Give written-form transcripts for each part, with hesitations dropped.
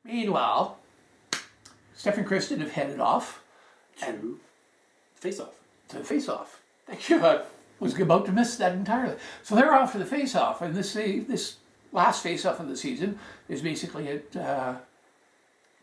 Meanwhile, Steph and Kristen have headed off To face-off. to the face-off. Thank you. I was about to miss that entirely. So they're off to the face-off, and this last face-off of the season is basically at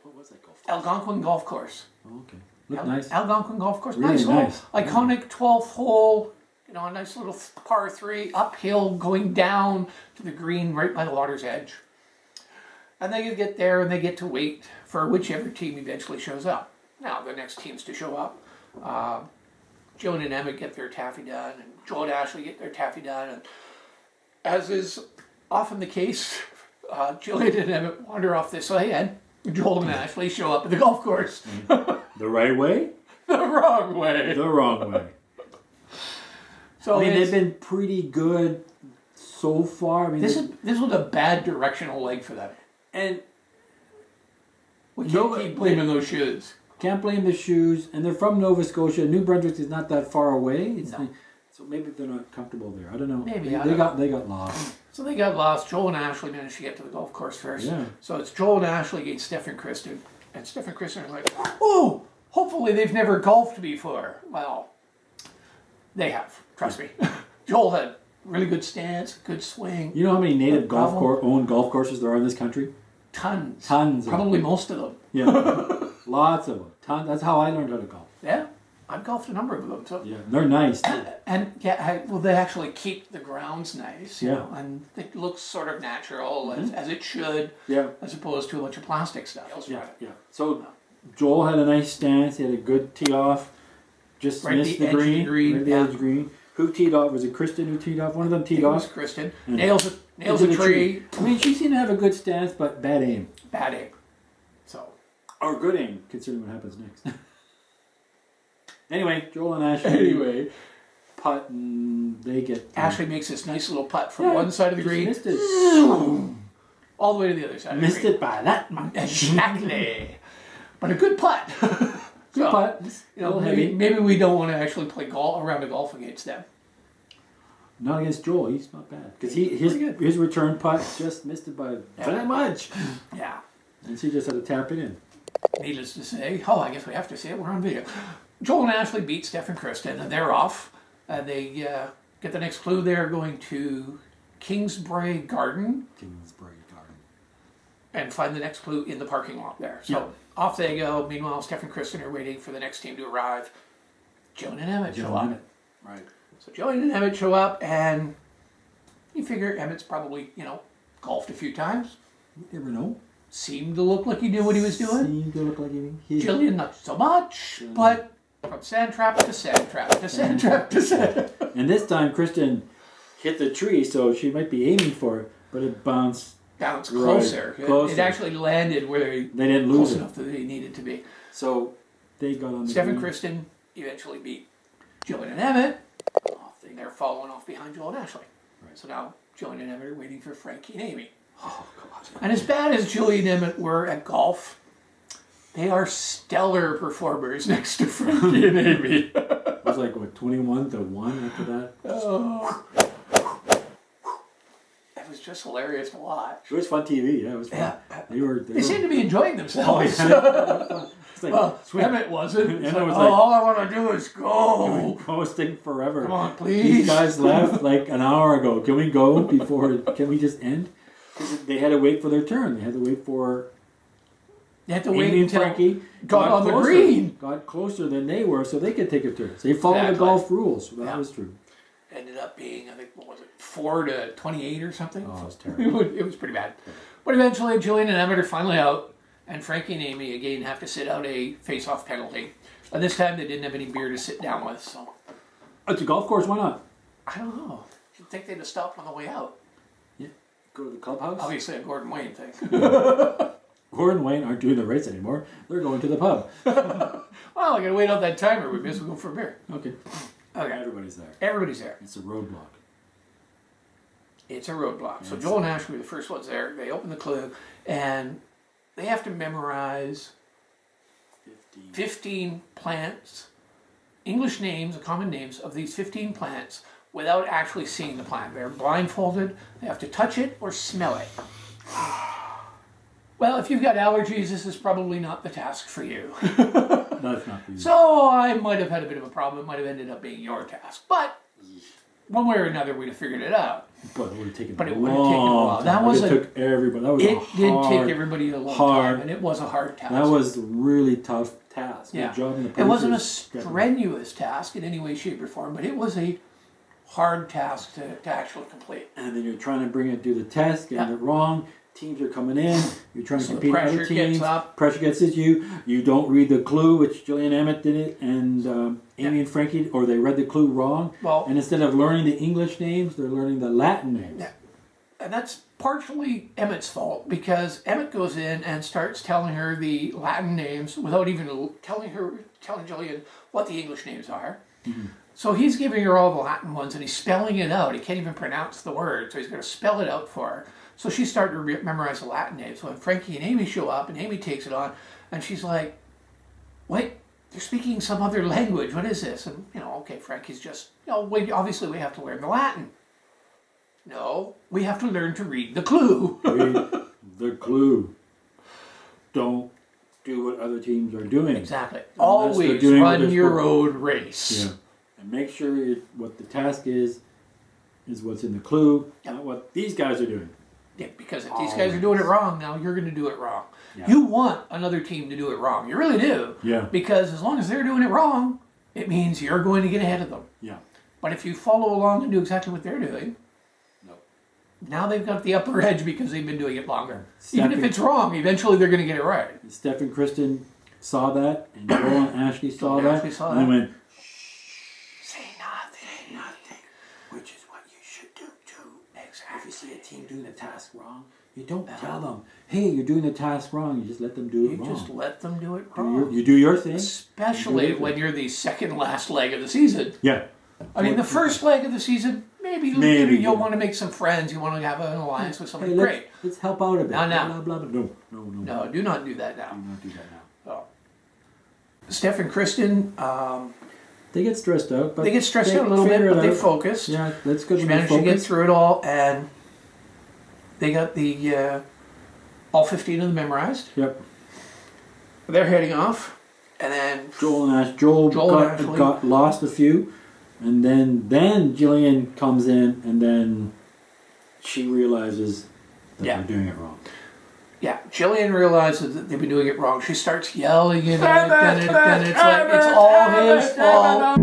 What was that golf? Algonquin Golf Course. Oh, okay. Looked nice. Algonquin Golf Course. Really nice hole. nice. Iconic 12th hole. You know, a nice little par 3 uphill going down to the green right by the water's edge. And they get there and they get to wait for whichever team eventually shows up. Now, the next teams to show up, Joan and Emmett get their taffy done, and Joel and Ashley get their taffy done. And as is often the case, Jillian and Emmett wander off this way, and Joel and Ashley show up at the golf course. The right way? The wrong way. The wrong way. So I mean, they've been pretty good so far. I mean, this was a bad directional leg for them. and We can't keep blaming those shoes. can't blame the shoes. And they're from Nova Scotia. New Brunswick is not that far away. It's No. so maybe they're not comfortable there. I don't know. Maybe, they, I they don't got they got lost. So they got lost. Joel and Ashley managed to get to the golf course first. Yeah. So it's Joel and Ashley against Steph and Kristen. And Steph and Kristen are like, oh, hopefully they've never golfed before. Well, they have. Trust me. Joel had really good stance, good swing. You know how many native Gravel. owned golf courses there are in this country? Tons. Tons. Probably most of them. Yeah. Lots of them. Tons. That's how I learned how to golf. Yeah. I've golfed a number of them. So. Yeah. They're nice too. And yeah, well, they actually keep the grounds nice, you Yeah. know, and it looks sort of natural as it should, Yeah. as opposed to a bunch of plastic stuff. Yeah. Yeah. So Joel had a nice stance. He had a good tee off. Just Right missed the the edge of the green. green, Right the yeah. edge of the green. Who teed off? Was it Kristen who teed off? One of them teed It was off. Kristen. And Nails into a the tree. I mean, she seemed to have a good stance, but bad aim. Bad aim. So Or good aim, considering what happens next. Anyway, Joel and Ashley anyway, putt, and they get... Ashley makes this nice little putt from Yeah, one side of the just green missed it. all the way to the other side. Missed of the green. it by that much. Exactly. But a good putt. Good So, putt. You know, A little heavy. maybe we don't want to actually play around a golf against them. Not against Joel. He's not bad. Because Pretty good. his return putt just missed it by that much. Yeah. And she just had to tap it in. Needless to say, I guess we have to say it, we're on video. Joel and Ashley beat Steph and Kristen, and they're off. They get the next clue. They're going to Kingsbury Garden Kingsbury Garden. and find the next clue in the parking lot there. So Yeah. off they go. Meanwhile, Steph and Kristen are waiting for the next team to arrive. Joan and Emmett show up. Right. So Joan and Emmett show up, and you figure Emmett's probably, golfed a few times. You never know. Seemed to look like he knew what he was doing. Seemed to look like he... Jillian, not so much, but from sand trap to sand trap to sand trap to sand. And this time, Kristen hit the tree, so she might be aiming for it, but it bounced. Bounce Right, closer. closer. It actually landed where They didn't close lose it. enough that they needed to be. So they got on the Steph and green. Kristen eventually beat Jillian and Emmett. They're following off behind Joel and Ashley. Right. So now Jillian and Emmett are waiting for Frankie and Amy. Oh, God. And as bad as Jillian and Emmett were at golf, they are stellar performers next to Frankie and Amy. It was like, what, 21-1 after that? Oh. It was just hilarious to watch. It was fun TV, yeah, it was fun. Yeah. They They seemed to be enjoying Oh, themselves. yeah. It's like, Well, sweet. Emmett wasn't. It's Emmett like, was oh, like- all I want to do is go. Posting forever. Come on, These please. guys left like an hour ago. Can we go before? Can we just end? 'Cause they had to wait for their turn. They had to wait for You had to Amy wait and until Frankie got on the closer, green. got closer than they were, so they could take a turn. So they followed Exactly. the golf rules. So that Yeah. was true. Ended up being, I think, what was it, 4-28 or something? Oh, it was So terrible. it was pretty bad. But eventually, Jillian and Emmett are finally out, and Frankie and Amy again have to sit out a face-off penalty. And this time, they didn't have any beer to sit down with, so It's a golf course. Why not? I don't know. You'd think they'd have stopped on the way out. Yeah. Go to the clubhouse. Obviously, a Gord and Wayne thing. Gord and Wayne aren't doing the race anymore. They're going to the pub. Well, I gotta wait out that timer. We miss. We go for a beer. Okay. Okay. Everybody's there. Everybody's there. It's a roadblock. It's a roadblock. So Yes. Joel and Ashley were the first ones there. They open the clue, and they have to memorize 15 plants, English names, common names of these 15 plants without actually seeing the plant. They're blindfolded. They have to touch it or smell it. Well, if you've got allergies, this is probably not the task for you. That's not easy. So I might have had a bit of a problem. It might have ended up being your task. But one way or another, we'd have figured it out. But it would have taken But a it would have taken a long while. time. That was it took everybody. That was It a did hard, take everybody a long time, and it was a hard task. That was a really tough task. Yeah. Good job in the It wasn't a producers getting it. strenuous task in any way, shape, or form, but it was a hard task to actually complete. And then you're trying to bring it, do the test, getting Yeah. it wrong. Teams are coming in. You're trying to So the compete with other pressure teams. gets up. Pressure gets at you. You don't read the clue, which Jillian Emmett did it, and Amy Yeah. and Frankie, or they read the clue wrong. Well, And instead of learning the English names, they're learning the Latin names. Yeah. And that's partially Emmett's fault, because Emmett goes in and starts telling her the Latin names without even telling Jillian what the English names are. Mm-hmm. So he's giving her all the Latin ones and he's spelling it out. He can't even pronounce the word, so he's going to spell it out for her. So she's starting to memorize the Latin names. So when Frankie and Amy show up and Amy takes it on, and she's like, wait, they're speaking some other language. What is this? And, okay, Frankie's just, obviously we have to learn the Latin. No, we have to learn to read the clue. Read the clue. Don't do what other teams are doing. Exactly. they're Always doing what run they're your supposed- own race. Yeah. And make sure what the task is what's in the clue, Yeah. not what these guys are doing. Yeah, because if these guys are doing it wrong, now you're going to do it wrong. Yeah. You want another team to do it wrong. You really do. Yeah. Because as long as they're doing it wrong, it means you're going to get ahead of them. Yeah. But if you follow along and do exactly what they're doing, No. now they've got the upper edge because they've been doing it longer. Steph Even if it's wrong, eventually they're going to get it right. Steph and Kristen saw that, and Joel and Ashley saw that, Ashley saw and they that. went, Say nothing. nothing, which is what you should do too. Exactly. If you see a team doing the task wrong, you don't tell them, hey, you're doing the task wrong. You just let them do it You wrong. just let them do it wrong. You do your thing. Especially when you're the second last leg of the season. Yeah. I mean, the first leg of the season, maybe Maybe, you'll yeah. want to make some friends. You want to have an alliance with somebody. Hey, Great. let's help out a bit. No, no. Blah, blah, blah. No. No, do not do that now. Do not do that now. Oh. Steph and Kristen, They get stressed out, but they get stressed out a little bit, figure it but they out. focused. Yeah, that's good. She when they managed to get focus. through it all, and they got the all 15 of them memorized. Yep. They're heading off, and then Joel and Ashley got lost a few, and then Jillian comes in, and then she realizes that Yeah. they're doing it wrong. yeah, Jillian realizes that they've been doing it wrong. She starts yelling at it, and it's like it's all his fault.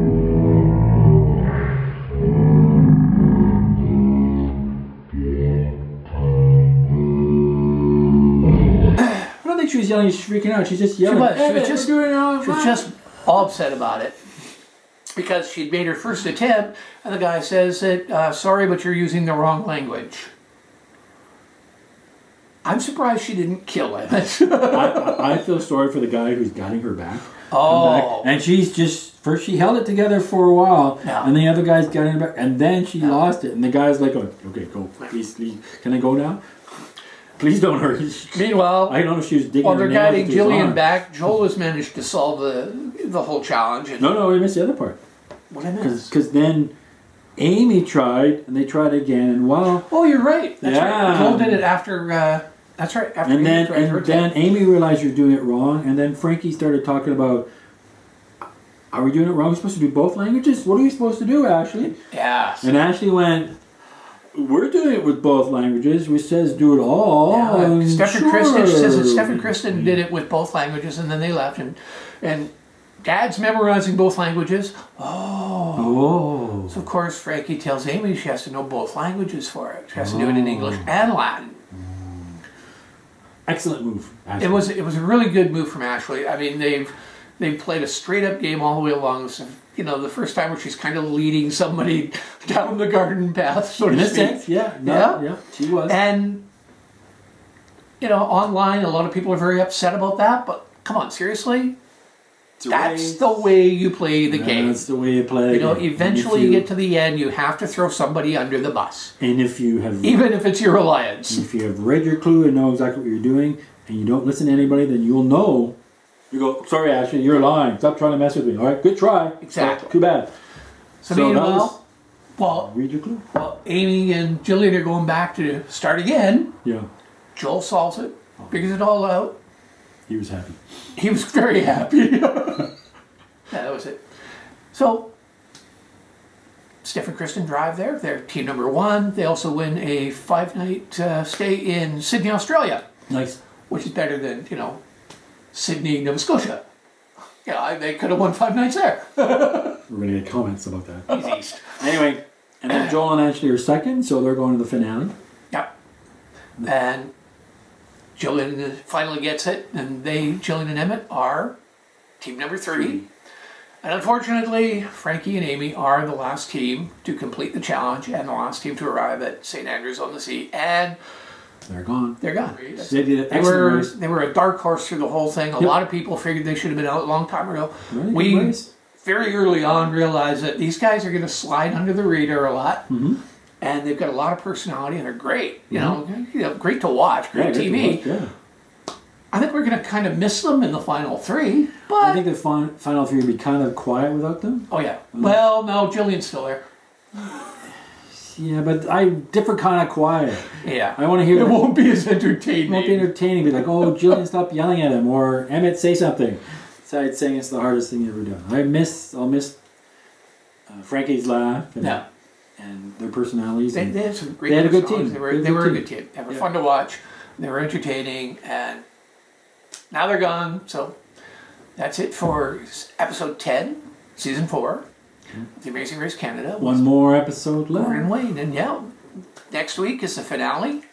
I don't think she was yelling. She's freaking out. She's just yelling. She was just all upset about it because she'd made her first attempt, and the guy says that, sorry, but you're using the wrong language. I'm surprised she didn't kill him. I feel sorry for the guy who's guiding her back. Oh. And she's just, first she held it together for a while, Yeah. and the other guy's guiding her back, and then she lost it, and the guy's like, oh, okay, go, please, can I go now? Please don't hurt. Meanwhile, I don't know if she was digging while her they're nails guiding into his Jillian arm. back, Joel has managed to solve the whole challenge. And No, we missed the other part. what I missed? Because then Amy tried, and they tried again, and wow. Oh, you're right. That's Yeah. right. Joel did it after. That's right. After And Amy tried her then attempt. Amy realized you're doing it wrong, and then Frankie started talking about, are we doing it wrong? We're supposed to do both languages? What are we supposed to do, Ashley? Yes. And Ashley went, we're doing it with both languages, which says do it all. Yeah, Steph and Kristen, she says that Steph and sure. Kristen did it with both languages, and then they left, and Dad's memorizing both languages. Oh. So of course Frankie tells Amy she has to know both languages for it. She has to do it in English and Latin. Excellent move, Ashley. It was a really good move from Ashley. I mean, they've played a straight up game all the way along. So, the first time where she's kind of leading somebody down the garden path, so In to a speak. sense, yeah, she was. And online, a lot of people are very upset about that. But come on, seriously, that's the way you play the game. That's the way you play. Eventually you get to the end, you have to throw somebody under the bus, And if you have even if it's your alliance. if you have read your clue and know exactly what you're doing, and you don't listen to anybody, then you'll know. You go, sorry, Ashley, you're lying. Stop trying to mess with me. All right, good try. Exactly. Too bad. So that meanwhile, read your clue. Amy and Jillian are going back to start again. Yeah. Joel solves it. figures it all out. He was happy. He was very happy. Yeah, that was it. So, Steph and Kristen drive there. They're team number 1. They also win a 5-night stay in Sydney, Australia. Nice. Which is better than, Sydney, Nova Scotia. Yeah, they could have won 5 nights there. We're going to get comments about that. He's east. Anyway, and then Joel and Ashley are second, so they're going to the finale. Yeah. And Jillian finally gets it, and Jillian and Emmett, are team number 3. And unfortunately, Frankie and Amy are the last team to complete the challenge and the last team to arrive at St. Andrews on the Sea. And they're gone. They're gone. They did an excellent race. They were a dark horse through the whole thing. A lot of people figured they should have been out a long time ago. Really we very early on realized that these guys are going to slide under the radar a lot. Mm-hmm. And they've got a lot of personality and they're great. You know, great to watch, great TV. Great to watch, I think we're going to kind of miss them in the final 3. But I think the final 3 would be kind of quiet without them. Oh, yeah. Well, no, Jillian's still there. Yeah, but different kind of quiet. Yeah. I want to hear it. Won't be as entertaining. It won't be entertaining. Be like, oh, Jillian, stop yelling at him. Or Emmett, say something. Besides saying it's the hardest thing you've ever done. I'll miss Frankie's laugh. And their personalities. They had some great. They had a good team. They were a good team. They were fun to watch. They were entertaining, and now they're gone. So that's it for episode 10, season 4, of The Amazing Race Canada. One more episode left. Gord and Wayne, and next week is the finale,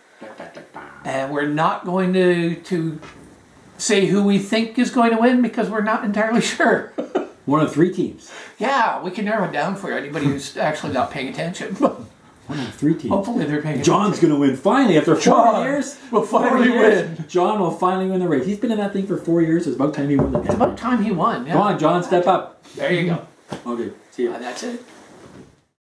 and we're not going to say who we think is going to win because we're not entirely sure. One of 3 teams. Yeah, we can narrow it down for anybody who's actually not paying attention. One of 3 teams. Hopefully they're paying attention. John's going to win finally after 4 years. Will finally win. John will finally win the race. He's been in that thing for 4 years. It's about time he won. It's about time he won. Yeah. Come on, John, step up. There you go. Okay, see you. And that's it.